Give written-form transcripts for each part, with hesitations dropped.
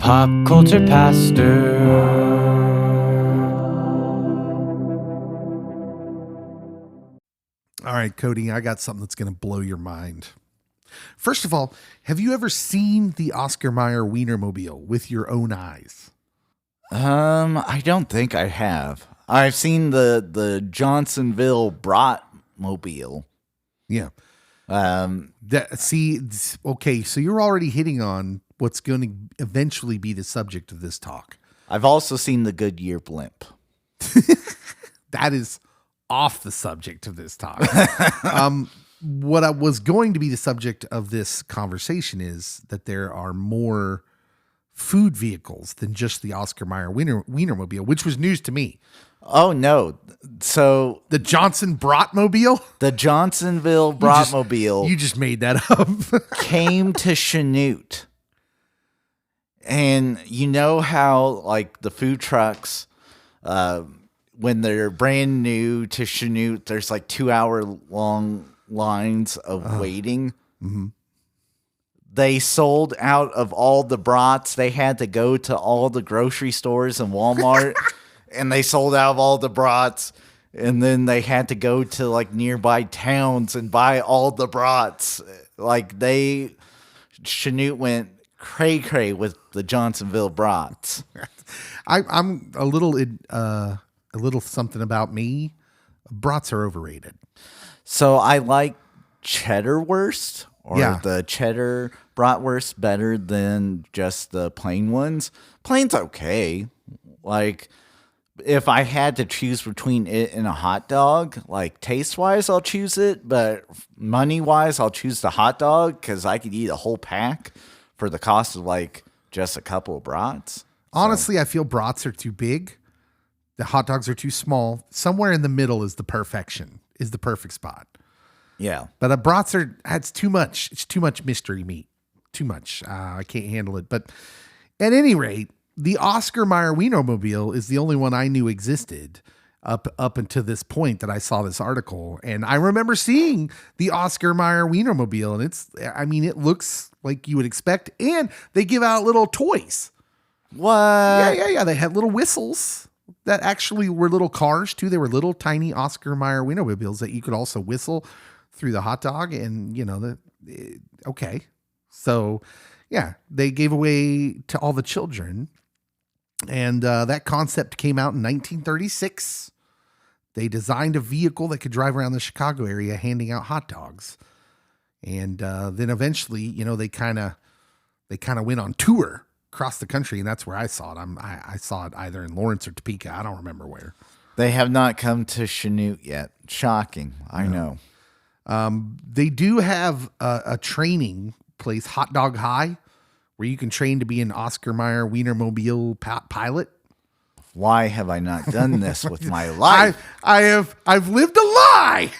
Pop Culture Pastor. All right, Cody, I got something that's going to blow your mind. First of all, have you ever seen the Oscar Mayer Wienermobile with your own eyes? I don't think I have. I've seen the Johnsonville Bratmobile. Yeah. Um, Okay, so you're already hitting on what's going to eventually be the subject of this talk. I've also seen the Goodyear blimp. That is off the subject of this talk. What I was going to be the subject of this conversation is that there are more food vehicles than just the Oscar Mayer Wienermobile, which was news to me. Oh no! So The Johnson Bratmobile? the Johnsonville Bratmobile You just made that up. came to Chanute. And you know how, like, the food trucks, when they're brand new to Chanute, there's like 2-hour long lines of waiting. Mm-hmm. They sold out of all the brats. They had to go to all the grocery stores and Walmart, and they sold out of all the brats. And then they had to go to like nearby towns and buy all the brats. Like Chanute went cray-cray with the Johnsonville brats. I'm a little something about me. Brats are overrated. So I like cheddar wurst or Yeah. the cheddar bratwurst better than just the plain ones. Plain's okay. Like, if I had to choose between it and a hot dog, like taste-wise, I'll choose it. But money-wise, I'll choose the hot dog because I could eat a whole pack for the cost of like just a couple of brats. Honestly, I feel brats are too big. The hot dogs are too small. Somewhere in the middle is the perfect spot. Yeah. But that's too much. It's too much mystery meat. Too much. I can't handle it. But at any rate, the Oscar Mayer Wienermobile is the only one I knew existed up until this point that I saw this article. And I remember seeing the Oscar Mayer Wienermobile, and it looks like you would expect. And they give out little toys. What? Yeah. They had little whistles that actually were little cars too. They were little tiny Oscar Mayer Wienermobiles that you could also whistle through the hot dog. And okay. So yeah, they gave away to all the children. And that concept came out in 1936. They designed a vehicle that could drive around the Chicago area handing out hot dogs. And then eventually, they kind of went on tour across the country, and that's where I saw it. I saw it either in Lawrence or Topeka. I don't remember where. They have not come to Chanute yet. Shocking. I know. They do have a training place, Hot Dog High, where you can train to be an Oscar Mayer Wienermobile pilot. Why have I not done this with my life? I've lived a lie.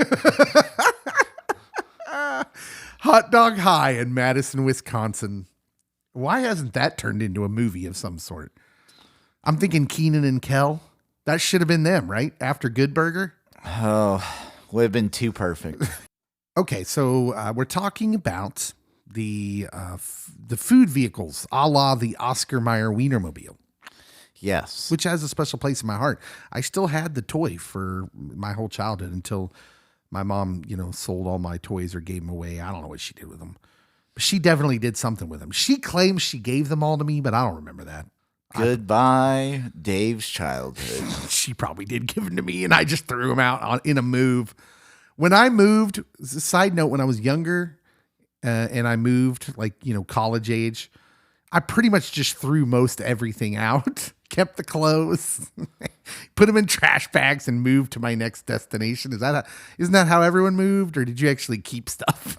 Hot Dog High in Madison, Wisconsin. Why hasn't that turned into a movie of some sort? I'm thinking Keenan and Kel. That should have been them, right? After Good Burger. Oh, would have been too perfect. Okay, so we're talking about the food vehicles, a la the Oscar Mayer Wienermobile. Yes. Which has a special place in my heart. I still had the toy for my whole childhood until my mom, sold all my toys or gave them away. I don't know what she did with them. But she definitely did something with them. She claims she gave them all to me, but I don't remember that. Goodbye, Dave's childhood. She probably did give them to me, and I just threw them out in a move. When I moved, side note, when I was younger and I moved, college age, I pretty much just threw most everything out, kept the clothes, put them in trash bags, and moved to my next destination. Isn't that how everyone moved, or did you actually keep stuff?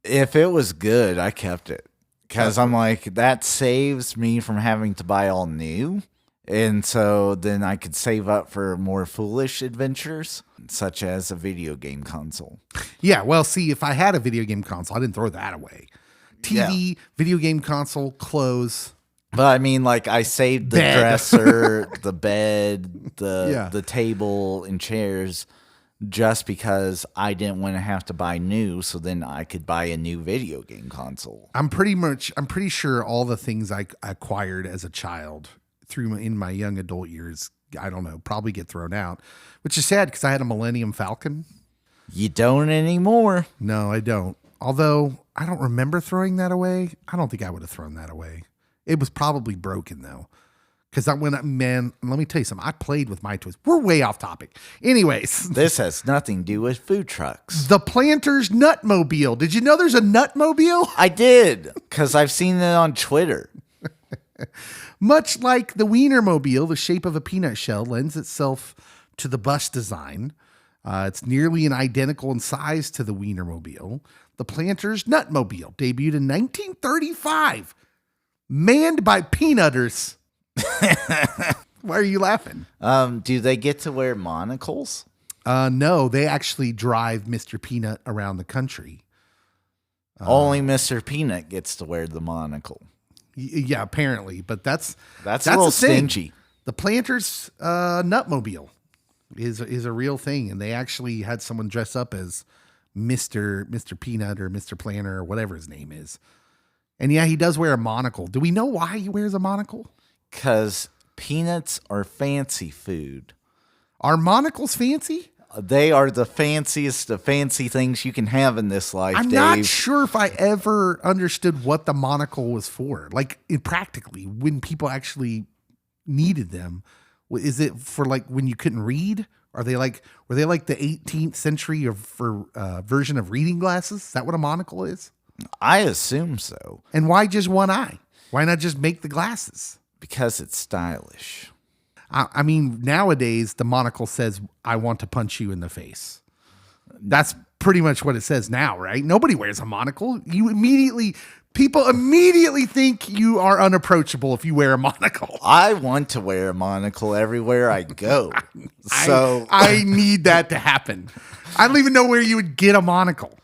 If it was good, I kept it. Because I'm like, that saves me from having to buy all new. And so then I could save up for more foolish adventures, such as a video game console. Yeah, well, see, if I had a video game console, I didn't throw that away. TV, video game console, clothes. But I mean, like, I saved the Bed. dresser, the bed, Yeah. the table and chairs just because I didn't want to have to buy new, so then I could buy a new video game console. I'm pretty sure all the things I acquired as a child in my young adult years, I don't know, probably get thrown out, which is sad because I had a Millennium Falcon. You don't anymore. No, I don't. Although I don't remember throwing that away. I don't think I would have thrown that away. It was probably broken though. Because man, let me tell you something. I played with my toys. We're way off topic. Anyways. This has nothing to do with food trucks. The Planters Nutmobile. Did you know there's a Nutmobile? I did, because I've seen it on Twitter. Much like the Wienermobile, the shape of a peanut shell lends itself to the bus design. It's nearly an identical in size to the Wienermobile. The Planters Nutmobile debuted in 1935, manned by peanutters. Why are you laughing? Do they get to wear monocles? No, they actually drive Mr. Peanut around the country. Only Mr. Peanut gets to wear the monocle. Yeah, apparently, but that's a little the thing. stingy. The Planters Nutmobile is a real thing, and they actually had someone dress up as Mr. Peanut or Mr. Planter or whatever his name is. And yeah, he does wear a monocle. Do we know why he wears a monocle? Because peanuts are fancy food. Are monocles fancy? They are the fanciest of fancy things you can have in this life, I'm Dave. not sure if I ever understood what the monocle was for. Like, practically, when people actually needed them. Is it for like when you couldn't read? Were they like the 18th century version of reading glasses? Is that what a monocle is? I assume so. And why just one eye? Why not just make the glasses? Because it's stylish. I mean, nowadays the monocle says, "I want to punch you in the face." That's pretty much what it says now, right? Nobody wears a monocle. People immediately think you are unapproachable if you wear a monocle. I want to wear a monocle everywhere I go. I need that to happen. I don't even know where you would get a monocle.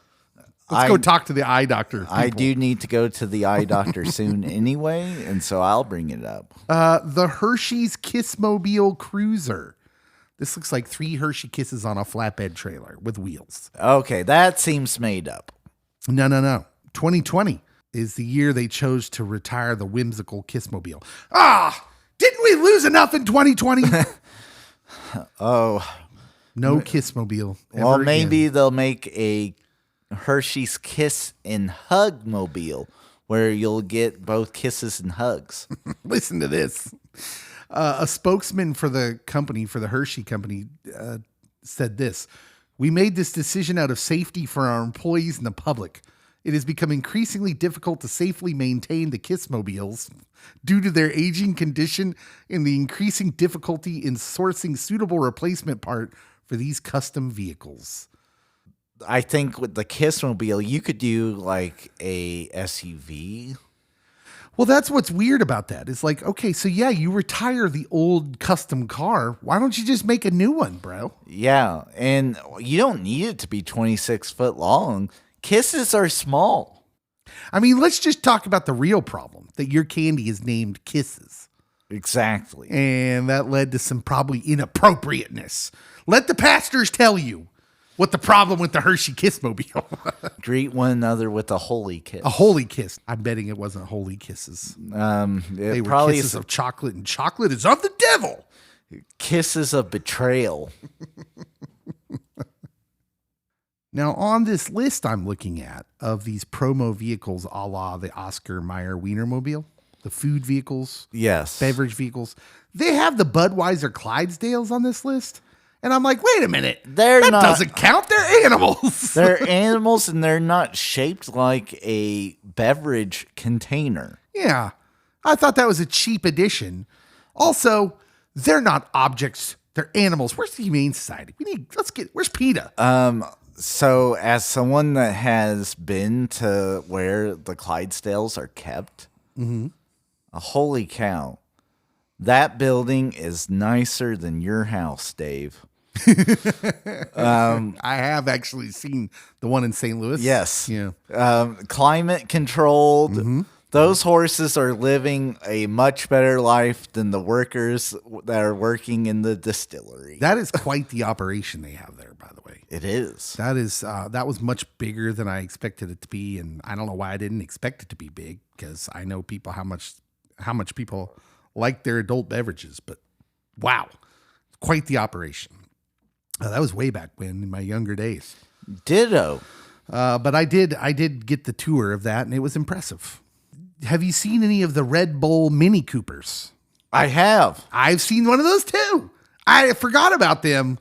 Let's go talk to the eye doctor. People. I do need to go to the eye doctor soon anyway, and so I'll bring it up. The Hershey's Kissmobile Cruiser. This looks like 3 Hershey Kisses on a flatbed trailer with wheels. Okay, that seems made up. No. 2020 is the year they chose to retire the whimsical Kissmobile. Didn't we lose enough in 2020? Oh. No Kissmobile. Well, maybe again. they'll make a Hershey's Kiss and Hug mobile where you'll get both kisses and hugs. Listen to this. A spokesman for the company, for the Hershey company, said this: "We made this decision out of safety for our employees and the public. It has become increasingly difficult to safely maintain the Kissmobiles due to their aging condition and the increasing difficulty in sourcing suitable replacement part for these custom vehicles." I think with the Kissmobile, you could do like a SUV. Well, that's what's weird about that. It's like, okay, so yeah, you retire the old custom car. Why don't you just make a new one, bro? Yeah, and you don't need it to be 26 foot long. Kisses are small. I mean, let's just talk about the real problem, that your candy is named Kisses. Exactly. And that led to some probably inappropriateness. Let the pastors tell you what the problem with the Hershey Kissmobile. Greet one another with a holy kiss. A holy kiss. I'm betting it wasn't holy kisses. They were probably kisses of chocolate, and chocolate is of the devil. Kisses of betrayal. Now, on this list I'm looking at of these promo vehicles a la the Oscar Mayer Wienermobile, the food vehicles, Yes. beverage vehicles, they have the Budweiser Clydesdales on this list. And I'm like, wait a minute. That doesn't count. They're animals. They're animals, and they're not shaped like a beverage container. Yeah. I thought that was a cheap addition. Also, they're not objects. They're animals. Where's the Humane Society? Where's PETA? So as someone that has been to where the Clydesdales are kept, holy cow, that building is nicer than your house, Dave. I have actually seen the one in St. Louis. Yes. Yeah. Climate controlled. Those horses are living a much better life than the workers that are working in the distillery. That is quite the operation they have there, by the way. It is. That was much bigger than I expected it to be, and I don't know why I didn't expect it to be big, because I know people how much people like their adult beverages. But wow, quite the operation. That was way back when, in my younger days. Ditto. But I did get the tour of that, and it was impressive. Have you seen any of the Red Bull Mini Coopers? I have. I've seen one of those too. I forgot about them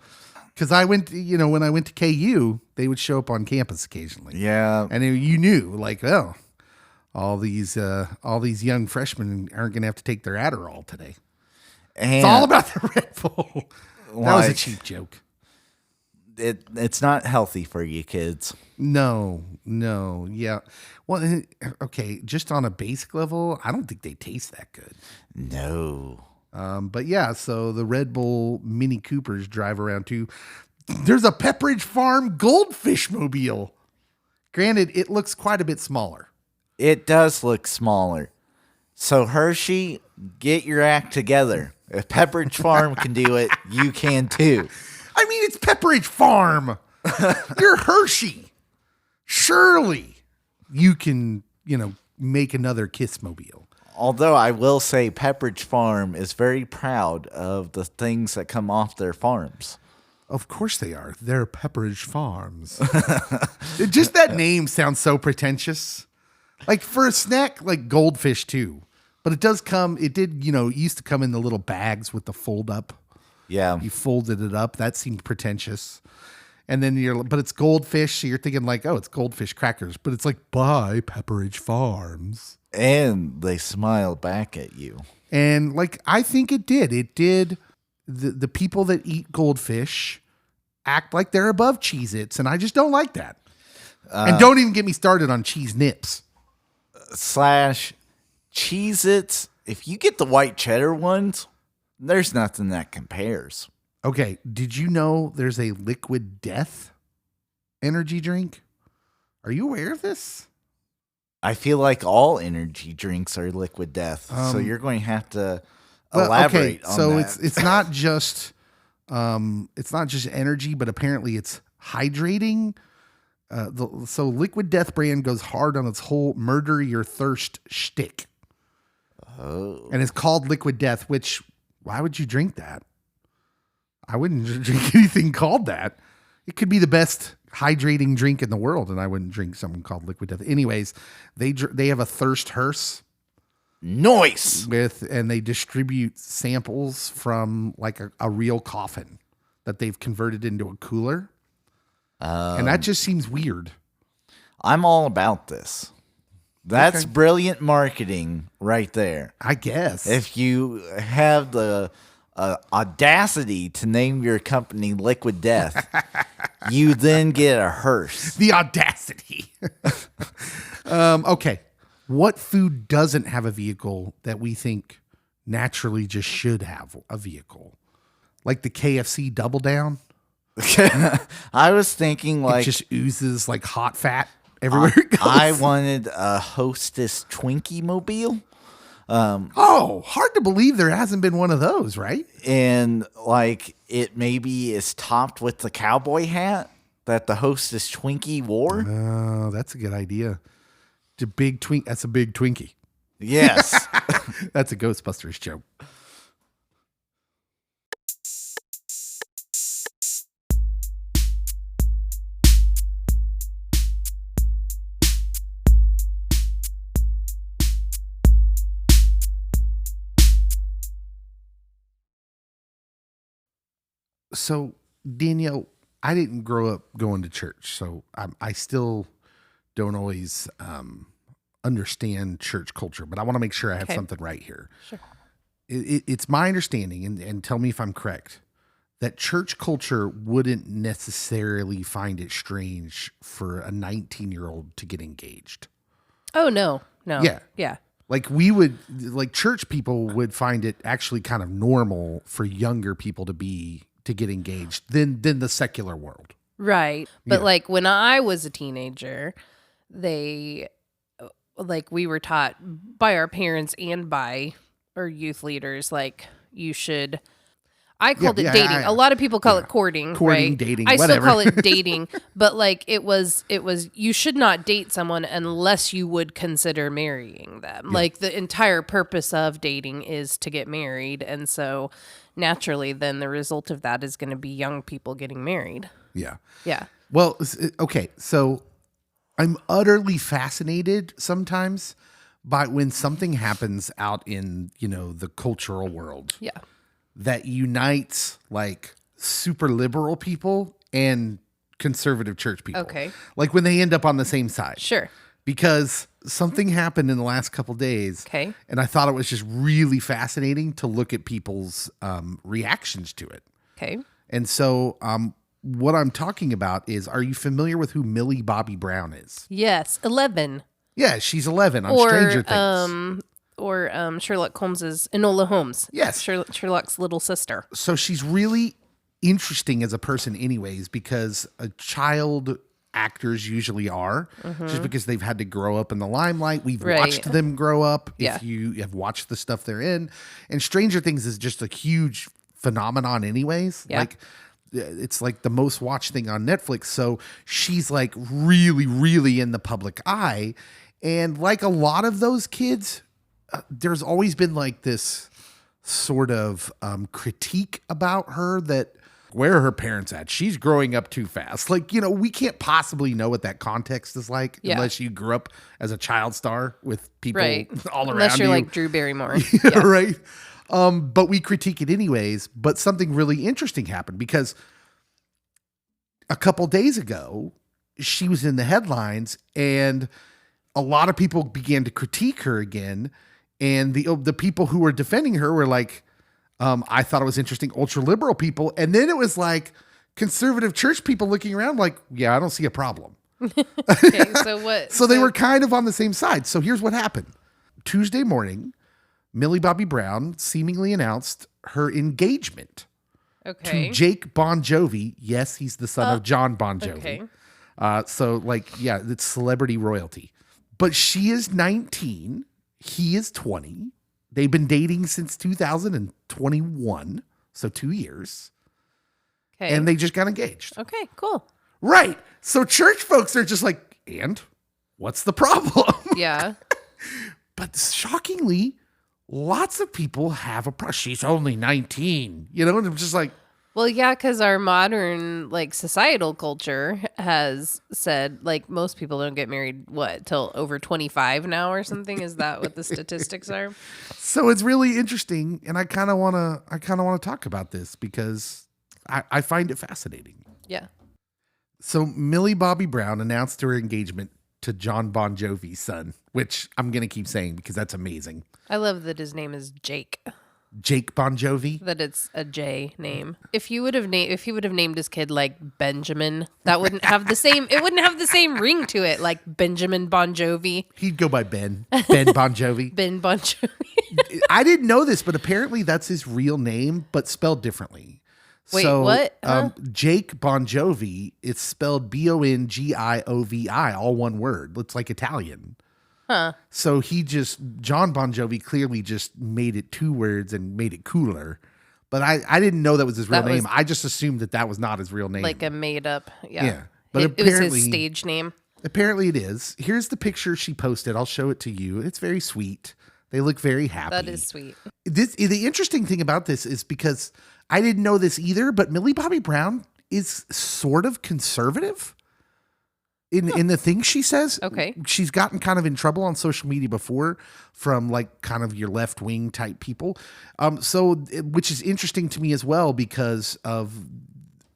because when I went to KU, they would show up on campus occasionally. Yeah. And you knew, like, oh, all these young freshmen aren't going to have to take their Adderall today. And It's all about the Red Bull. That was a cheap joke. It's not healthy for you kids. No, yeah. Well, okay, just on a basic level, I don't think they taste that good. No. But yeah, so the Red Bull Mini Coopers drive around too. There's a Pepperidge Farm goldfish mobile. Granted, it looks quite a bit smaller. It does look smaller. So Hershey, get your act together. If Pepperidge Farm can do it, you can too. I mean, it's Pepperidge Farm. You're Hershey. Surely you can, make another Kiss mobile. Although I will say Pepperidge Farm is very proud of the things that come off their farms. Of course they are. They're Pepperidge Farms. Just that name sounds so pretentious. Like for a snack, like goldfish too. But it used to come in the little bags with the fold up. Yeah. You folded it up. That seemed pretentious. And then but it's goldfish. So you're thinking like, oh, it's goldfish crackers. But it's like, buy Pepperidge Farms. And they smile back at you. And like, I think it did. It did. The people that eat goldfish act like they're above Cheez-Its. And I just don't like that. And don't even get me started on cheese nips. / Cheez-Its. If you get the white cheddar ones, there's nothing that compares. Okay, did you know there's a Liquid Death energy drink? Are you aware of this? I feel like all energy drinks are liquid death, so you're going to have to elaborate on so that. it's not just energy, but apparently it's hydrating. So Liquid Death brand goes hard on its whole murder your thirst shtick. Oh. And it's called Liquid Death, which why would you drink that? I wouldn't drink anything called that. It could be the best hydrating drink in the world, and I wouldn't drink something called Liquid Death. Anyways, they have a thirst hearse. Nice. And they distribute samples from like a real coffin that they've converted into a cooler. And that just seems weird. I'm all about this. That's brilliant marketing right there. I guess. If you have the audacity to name your company Liquid Death, you then get a hearse. The audacity. Okay. What food doesn't have a vehicle that we think naturally just should have a vehicle? Like the KFC Double Down? I was thinking like it just oozes like hot fat everywhere it goes. I wanted a Hostess Twinkie mobile. Hard to believe there hasn't been one of those, right? And like it maybe is topped with the cowboy hat that the Hostess Twinkie wore. Oh, that's a good idea. That's a big Twinkie. Yes. That's a Ghostbusters joke. So, Danielle, I didn't grow up going to church, so I still don't always understand church culture, but I want to make sure I have something right here. Sure. It's my understanding, and tell me if I'm correct, that church culture wouldn't necessarily find it strange for a 19-year-old to get engaged. Oh, no. Yeah. Yeah. Like church people would find it actually kind of normal for younger people to get engaged than the secular world. Right. But Yeah. like when I was a teenager, they like we were taught by our parents and by our youth leaders, like you should. I called it dating. A lot of people call it courting, right? Dating, I whatever. still call it dating, but like it was you should not date someone unless you would consider marrying them. Yeah. Like the entire purpose of dating is to get married, and so naturally then the result of that is going to be young people getting married. Yeah. Yeah. Well, okay, so I'm utterly fascinated sometimes by when something happens out in, the cultural world. Yeah. That unites like super liberal people and conservative church people. Okay. Like when they end up on the same side. Sure. Because something happened in the last couple days. Okay. And I thought it was just really fascinating to look at people's reactions to it. Okay. And so what I'm talking about is, are you familiar with who Millie Bobby Brown is? Yes. 11. Yeah, she's 11 on Stranger Things. Or Sherlock Holmes's Enola Holmes. Yes. Sherlock's little sister. So she's really interesting as a person anyways, because child actors usually are, just because they've had to grow up in the limelight. We've watched them grow up. Yeah. If you have watched the stuff they're in. And Stranger Things is just a huge phenomenon anyways. Yeah. Like it's like the most watched thing on Netflix. So she's like really, really in the public eye. And like a lot of those kids, there's always been like this sort of critique about her that where are her parents at? She's growing up too fast. Like, we can't possibly know what that context is like unless you grew up as a child star with people all around you. Unless you're like Drew Barrymore. Yeah. Right. But we critique it anyways. But something really interesting happened because a couple days ago, she was in the headlines and a lot of people began to critique her again. And the people who were defending her were like, I thought it was interesting, ultra liberal people. And then it was like conservative church people looking around like, yeah, I don't see a problem. Okay, so what? So they were kind of on the same side. So here's what happened. Tuesday morning, Millie Bobby Brown seemingly announced her engagement to Jake Bon Jovi. Yes, he's the son of John Bon Jovi. Okay. So it's celebrity royalty. But she is 19. He is 20. They've been dating since 2021, so 2 years. Okay. And they just got engaged. Okay, cool. Right. So church folks are just like, and what's the problem? Yeah. But shockingly, lots of people have a problem. She's only 19, and I'm just like, well, yeah, because our modern societal culture has said most people don't get married till over 25 now or something. Is that what the statistics are? So it's really interesting, and I kind of want to talk about this because I find it fascinating. Yeah. So Millie Bobby Brown announced her engagement to John Bon Jovi's son, which I'm gonna keep saying because that's amazing. I love that his name is Jake. Jake Bon Jovi. That it's a J name. If he would have named his kid like Benjamin, that wouldn't have the same. It wouldn't have the same ring to it, like Benjamin Bon Jovi. He'd go by Ben Bon Jovi. Ben Bon Jovi. I didn't know this, but apparently that's his real name, but spelled differently. Wait, what? Huh? Jake Bon Jovi. It's spelled Bongiovi, all one word. Looks like Italian. Huh. So John Bon Jovi clearly just made it 2 words and made it cooler. But I didn't know that was his real name. I just assumed that was not his real name. Like a made up. Yeah. But it was his stage name. Apparently it is. Here's the picture she posted. I'll show it to you. It's very sweet. They look very happy. That is sweet. The interesting thing about this is because I didn't know this either, but Millie Bobby Brown is sort of conservative. In the things she says. Okay. She's gotten kind of in trouble on social media before from kind of your left wing type people. Which is interesting to me as well because of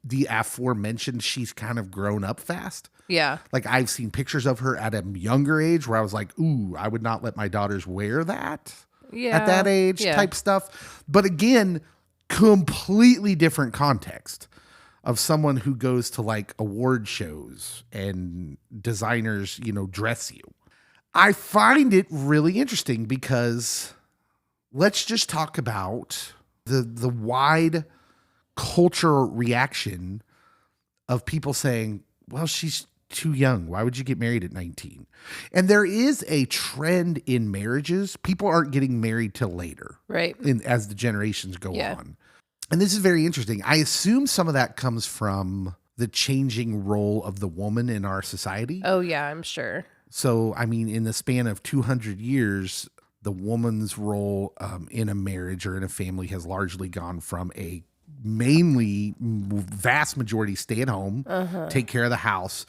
the aforementioned, she's kind of grown up fast. Yeah. I've seen pictures of her at a younger age where I was like, ooh, I would not let my daughters wear that at that age type stuff. But again, completely different context. Of someone who goes to award shows and designers, dress you. I find it really interesting because let's just talk about the wide cultural reaction of people saying, well, she's too young. Why would you get married at 19? And there is a trend in marriages. People aren't getting married till later. Right. As the generations go Yeah. on. And this is very interesting. I assume some of that comes from the changing role of the woman in our society. Oh, yeah, I'm sure. So, I mean, in the span of 200 years, the woman's role in a marriage or in a family has largely gone from a mainly vast majority stay at home, take care of the house,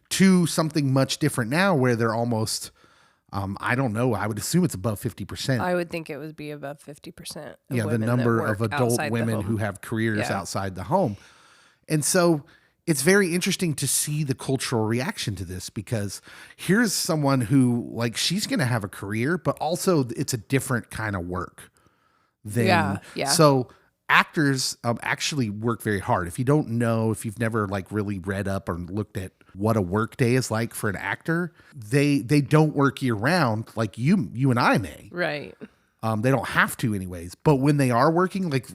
to something much different now where they're almost, I don't know, I would assume it's above 50%. I would think it would be above 50%. Yeah, the number of adult women who have careers outside the home. And so it's very interesting to see the cultural reaction to this, because here's someone who, like, she's going to have a career, but also it's a different kind of work than, so actors actually work very hard. If you don't know, if you've never like really read up or looked at what a work day is like for an actor, they don't work year round like you and I may. Right. They don't have to anyways. But when they are working, like,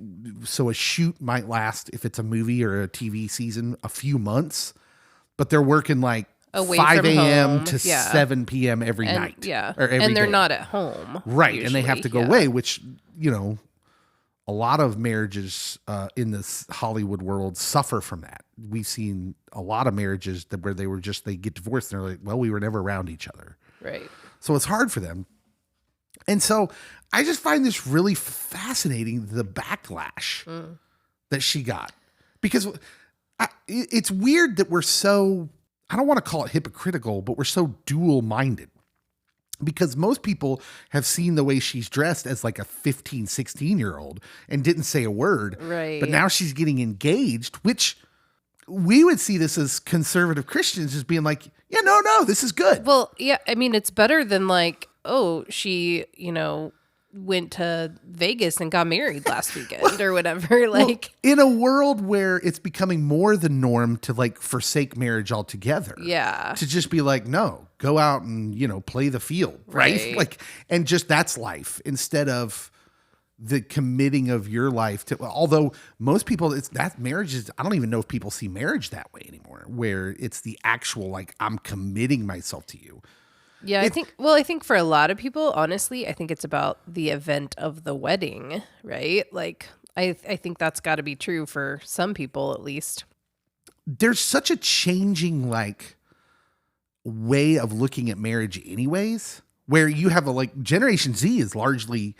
so a shoot might last, if it's a movie or a TV season, a few months, but they're working like Away 5 a.m. home. to 7 p.m. every night. Yeah. Or every and they're day. not at home. Right. Usually. And they have to go away, which, you know, a lot of marriages in this Hollywood world suffer from that. We've seen a lot of marriages where they get divorced and they're like, well, we were never around each other. Right. So it's hard for them. And so I just find this really fascinating, the backlash that she got. Because it's weird that we're so, I don't want to call it hypocritical, but we're so dual-minded. Because most people have seen the way she's dressed as like a 15, 16-year-old and didn't say a word. Right. But now she's getting engaged, which we would see this as conservative Christians just being like, yeah, no, this is good. Well, yeah, I mean, it's better than like, oh, she, went to Vegas and got married last weekend or whatever. Like, in a world where it's becoming more the norm to like forsake marriage altogether. Yeah. To just be like, no, go out and, play the field. Right. Like, and just that's life instead of the committing of your life to, although most people, it's that marriage is, I don't even know if people see marriage that way anymore, where it's the actual, like, I'm committing myself to you. Yeah, I think for a lot of people, honestly, I think it's about the event of the wedding, right? Like, I think that's got to be true for some people, at least. There's such a changing, like, way of looking at marriage anyways, where you have Generation Z is largely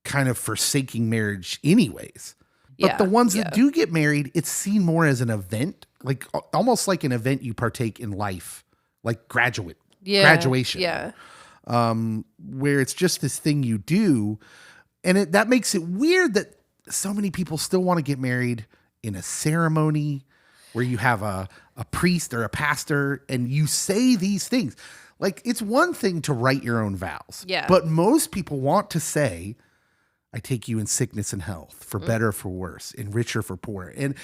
kind of forsaking marriage anyways. But the ones that do get married, it's seen more as an event, like almost like an event you partake in life, like graduation. Yeah. Where it's just this thing you do. And that makes it weird that so many people still want to get married in a ceremony where you have a priest or a pastor and you say these things. Like, it's one thing to write your own vows. Yeah. But most people want to say, I take you in sickness and health, for better, for worse, in richer, for poor. And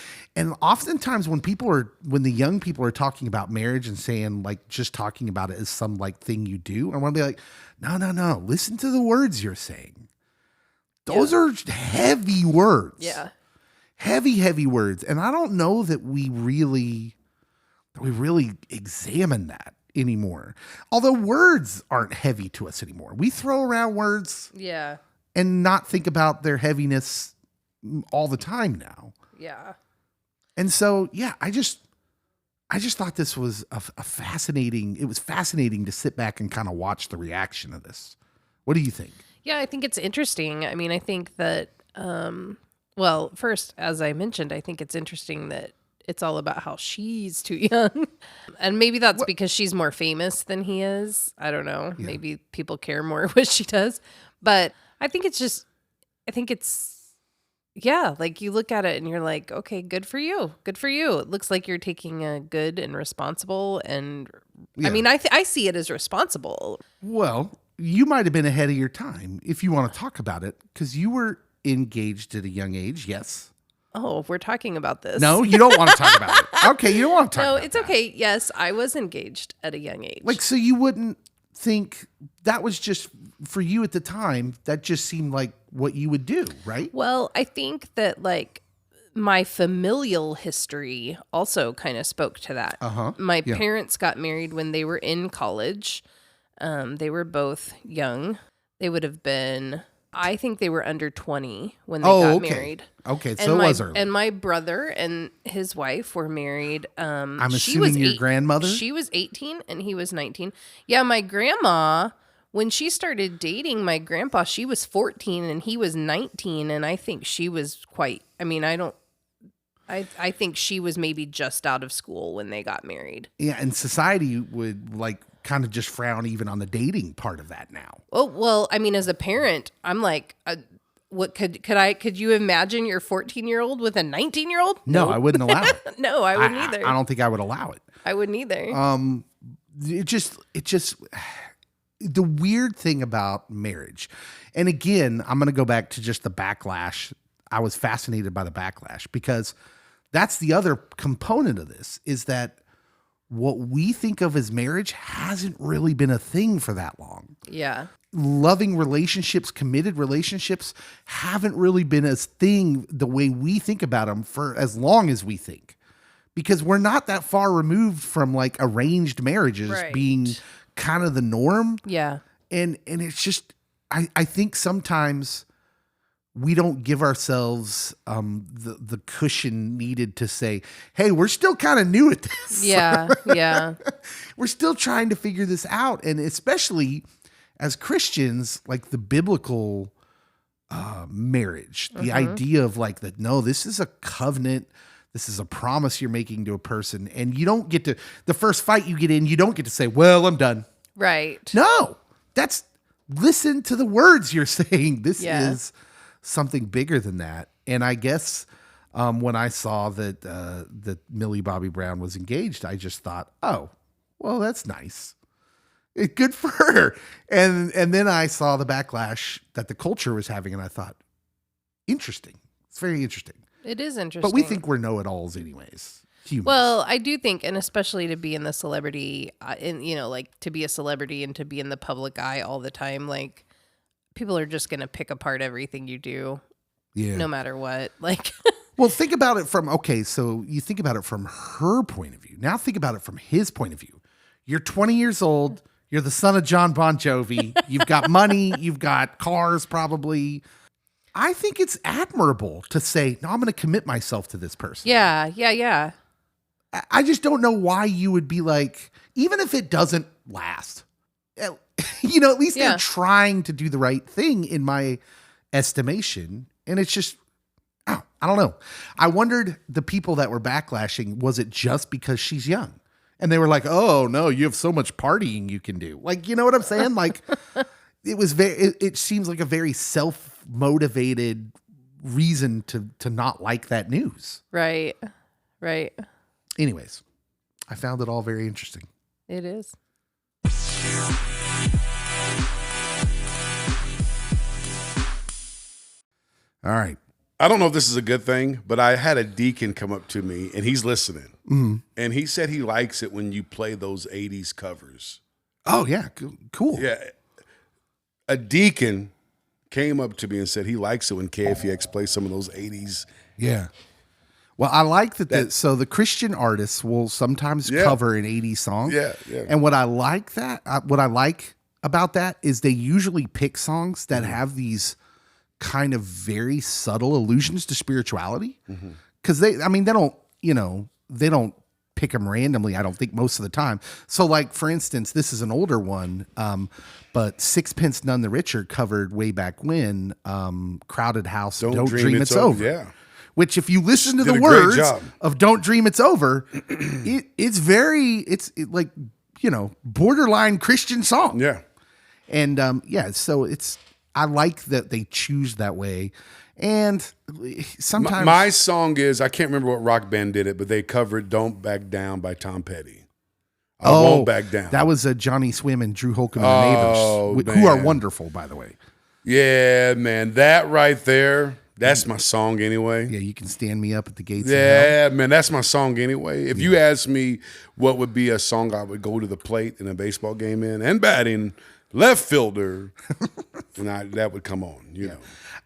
oftentimes when the young people are talking about marriage and saying, like, just talking about it as some like thing you do, I want to be like, no, listen to the words you're saying. Those are heavy words. Yeah. Heavy words. And I don't know that we really examine that anymore. Although words aren't heavy to us anymore. We throw around words. Yeah. And not think about their heaviness all the time now. Yeah. And so, yeah, I just thought this was a fascinating. It was fascinating to sit back and kind of watch the reaction of this. What do you think? Yeah, I think it's interesting. I mean, I think that, well, first, as I mentioned, I think it's interesting that it's all about how she's too young. And maybe that's because she's more famous than he is. I don't know. Yeah. Maybe people care more what she does. But I think it's like you look at it and you're like, okay, good for you. Good for you. It looks like you're taking a good and responsible I mean, I see it as responsible. Well, you might have been ahead of your time if you want to talk about it, because you were engaged at a young age. Yes. Oh, we're talking about this. No, you don't want to talk about it. Okay, you don't want to talk about it. No, it's okay. Yes, I was engaged at a young age. Like, so you wouldn't think that was just for you at the time, that just seemed like what you would do, right? Well, I think that, like, my familial history also kind of spoke to that. My parents got married when they were in college. They were both young. They would have been, I think they were under 20 when they got married. Okay, so it was early. And my brother and his wife were married. I'm assuming your grandmother? She was 18 and he was 19. Yeah, my grandma, when she started dating my grandpa, she was 14 and he was 19. And I think she was I think she was maybe just out of school when they got married. Yeah, and society would like kind of just frown even on the dating part of that now. Oh, well, I mean, as a parent, I'm like, what could you imagine your 14-year-old with a 19-year-old? No, I wouldn't allow it. No, I wouldn't either. I don't think I would allow it. I wouldn't either. It just the weird thing about marriage. And again, I'm going to go back to just the backlash. I was fascinated by the backlash because that's the other component of this is that what we think of as marriage hasn't really been a thing for that long. Yeah. Loving relationships, committed relationships haven't really been a thing the way we think about them for as long as we think. Because we're not that far removed from like arranged marriages being kind of the norm. Yeah. And it's just, I think sometimes we don't give ourselves the cushion needed to say, hey, we're still kind of new at this. Yeah, yeah. We're still trying to figure this out. And especially as Christians, like the biblical marriage, the idea of like that, no, this is a covenant. This is a promise you're making to a person. And you don't get to, the first fight you get in, you don't get to say, well, I'm done. Right. No, listen to the words you're saying. This is something bigger than that. And I guess when I saw that Millie Bobby Brown was engaged, I just thought, oh, well, that's nice. Good for her. And then I saw the backlash that the culture was having, and I thought, interesting. It's very interesting. It is interesting. But we think we're know-it-alls anyways. Humans. Well, I do think, and especially to be in the celebrity, like to be a celebrity and to be in the public eye all the time, like people are just going to pick apart everything you do, no matter what. Like, well, think about it so you think about it from her point of view. Now think about it from his point of view. You're 20 years old. You're the son of John Bon Jovi. You've got money. You've got cars, probably. I think it's admirable to say, no, I'm going to commit myself to this person. Yeah. I just don't know why you would be like, even if it doesn't last, at least they're trying to do the right thing in my estimation. And it's just, I don't know. I wondered the people that were backlashing, was it just because she's young? And they were like, oh no, you have so much partying you can do. Like, you know what I'm saying? Like it seems like a very self-motivated reason to not like that news. Right. Anyways, I found it all very interesting. It is. All right. I don't know if this is a good thing, but I had a deacon come up to me, and he's listening. Mm-hmm. And he said he likes it when you play those 80s covers. Oh, yeah. Cool. Yeah. A deacon came up to me and said he likes it when KFEX plays some of those 80s. Yeah. Well, I like that. So the Christian artists will sometimes cover an 80s song. Yeah. And what I like about that is they usually pick songs that have these kind of very subtle allusions to spirituality. Because they don't pick them randomly, I don't think, most of the time. So like, for instance, this is an older one, but Sixpence None the Richer covered way back when Crowded House, Don't Dream It's Over. Yeah. Which if you listen to the words of Don't Dream It's Over, it's borderline Christian song. Yeah. And so I like that they choose that way. And sometimes my song is, I can't remember what rock band did it, but they covered Don't Back Down by Tom Petty. I won't back down. That was Johnny Swim and Drew Holcomb and the Neighbors, who are wonderful, by the way. Yeah, man. That right there, that's my song anyway. Yeah, you can stand me up at the gates. Yeah, man, that's my song anyway. If you ask me what would be a song I would go to the plate in a baseball game in and batting, left fielder, and that would come on, you know.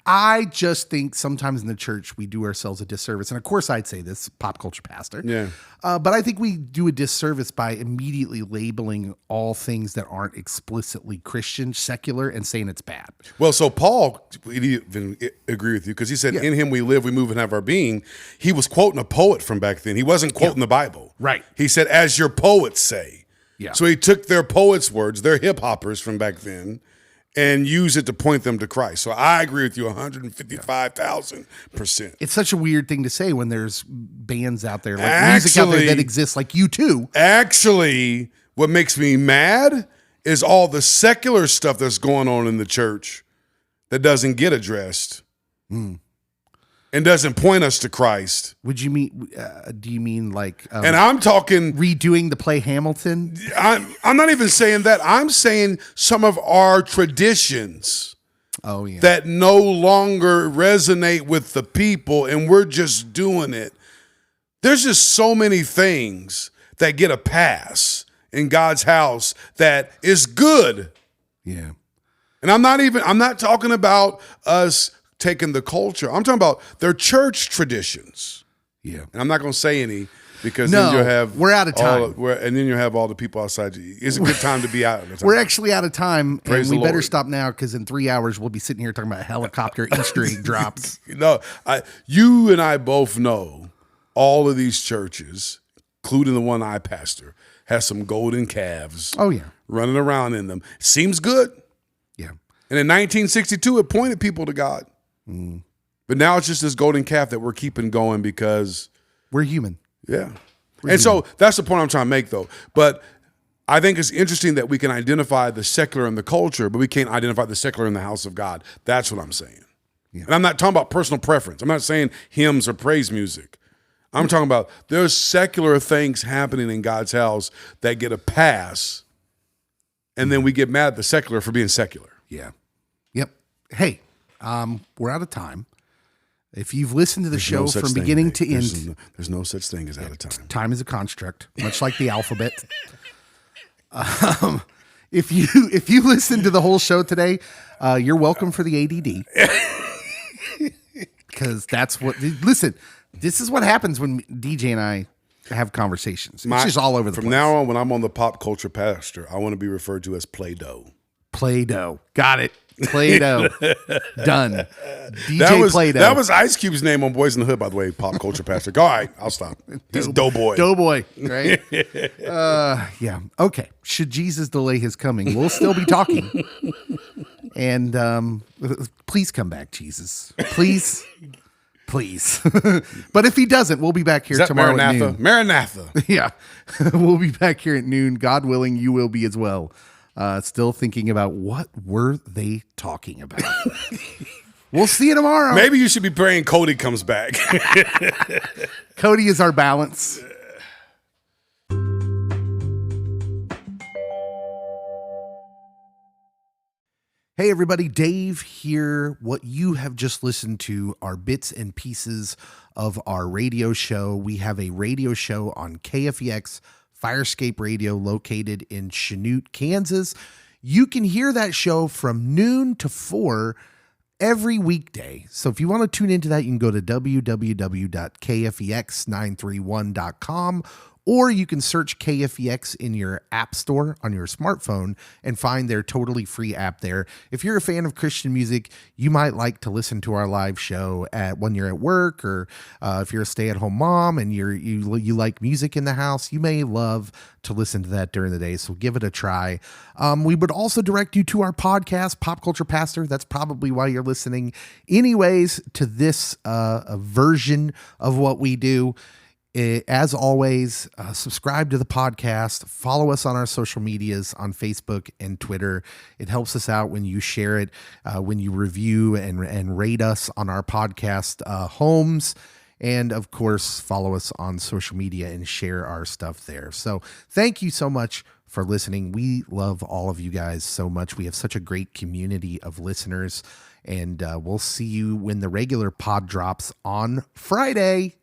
I just think sometimes in the church we do ourselves a disservice. And of course I'd say this, pop culture pastor. Yeah. But I think we do a disservice by immediately labeling all things that aren't explicitly Christian, secular, and saying it's bad. Well, so Paul, he even agree with you because he said, in him we live, we move, and have our being. He was quoting a poet from back then. He wasn't quoting the Bible. Right. He said, as your poets say. Yeah. So he took their poets' words, their hip hoppers from back then, and use it to point them to Christ. So I agree with you 155,000%. It's such a weird thing to say when there's bands out there, like music out there that exists like you too. Actually, what makes me mad is all the secular stuff that's going on in the church that doesn't get addressed and doesn't point us to Christ. Would you mean, do you mean like And I'm talking redoing the play Hamilton? I'm not even saying that. I'm saying some of our traditions that no longer resonate with the people, and we're just doing it. There's just so many things that get a pass in God's house that is good. Yeah. And I'm not talking about us taking the culture. I'm talking about their church traditions. Yeah. And I'm not going to say any because then you'll have we're out of time. And then you'll have all the people outside. It's a good time to be out of time. We're actually out of time, Praise and we the better Lord. stop now because in 3 hours we'll be sitting here talking about helicopter Easter egg drops. No, you and I both know all of these churches, including the one I pastor, has some golden calves. Oh, yeah. Running around in them. Seems good. Yeah. And in 1962, it pointed people to God. But now it's just this golden calf that we're keeping going because we're human. Yeah. So that's the point I'm trying to make, though. But I think it's interesting that we can identify the secular in the culture, but we can't identify the secular in the house of God. That's what I'm saying. Yeah. And I'm not talking about personal preference. I'm not saying hymns or praise music. I'm talking about there's secular things happening in God's house that get a pass, and then we get mad at the secular for being secular. Yeah. Yep. Hey, we're out of time. If you've listened to the show from beginning to end, there's no such thing as out of time. Time is a construct, much like the alphabet. If you listen to the whole show today, you're welcome for the ADD. Because that's what. Listen, this is what happens when DJ and I have conversations. It's just all over the place. From now on, when I'm on the pop culture pastor, I want to be referred to as Play-Doh. Play-Doh. Got it. Play-Doh. Done. DJ Play-Doh. That was Ice Cube's name on Boys in the Hood, by the way, pop culture pastor. All right, I'll stop. He's Doughboy. Doughboy, right? Yeah. Okay. Should Jesus delay his coming, we'll still be talking. And please come back, Jesus. Please. Please. But if he doesn't, we'll be back here tomorrow at noon. Maranatha. Yeah. We'll be back here at noon. God willing, you will be as well. Still thinking about what were they talking about. We'll see you tomorrow. Maybe you should be praying Cody comes back. Cody is our balance. Hey everybody, Dave here. What you have just listened to are bits and pieces of our radio show. We have a radio show on KFEX Firescape Radio located in Chanute, Kansas. You can hear that show from noon to 4 every weekday. So if you want to tune into that, you can go to www.kfex931.com, or you can search KFEX in your app store on your smartphone and find their totally free app there. If you're a fan of Christian music, you might like to listen to our live show when you're at work, or if you're a stay-at-home mom and you like music in the house, you may love to listen to that during the day. So give it a try. We would also direct you to our podcast, Pop Culture Pastor. That's probably why you're listening anyways to this version of what we do. As always, subscribe to the podcast, follow us on our social medias on Facebook and Twitter. It helps us out when you share it, when you review and rate us on our podcast homes. And of course, follow us on social media and share our stuff there. So thank you so much for listening. We love all of you guys so much. We have such a great community of listeners, and we'll see you when the regular pod drops on Friday.